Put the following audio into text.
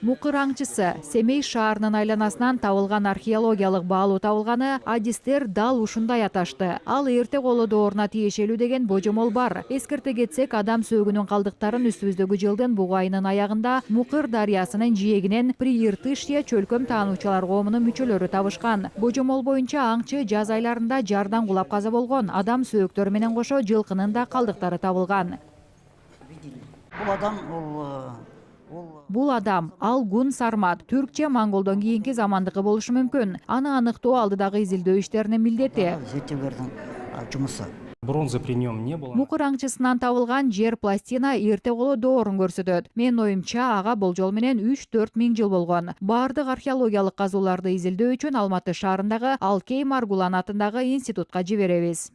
Мукыр аңчысы Семей шаарынын айланасынан табылган археологиялык баалуу табылганы адистер дал ушундай аташты. Ал эрте коло дооруна тиешелүү деген божомол бар. Эскерте кетсек, адам сөөгүнүн калдыктарын үстүбүздөгү жылдын буг айынын аягында Мукыр дарыясынын жээгинен Прииртышья чөлкөм таануучулар коомунун мүчөлөрү табышкан. Божомол боюнча аңчы жаз айларында жардан кулап каза болгон. Адам сөөктөрү менен кошо жылкынын да калдыктары табылган. Бул адам Алгун Сармат түркче монголдон кийинки замандыкы болушу мүмкүн. Аны аныктоо алдыдагы изилдөө иштеринин милдети. Зерттеулердин жумусу. Бронзы при нем не было. Мукыр аңчысынан табылган жер пластина эрте коло доорун көрсөтөт. Менин оюмча, ага болжол менен 3-4 миң жыл болгон. Бардык археологиялык казууларды изилдөө үчүн Алматы шаарындагы Алкей Маргулан атындагы институтка жиберебиз.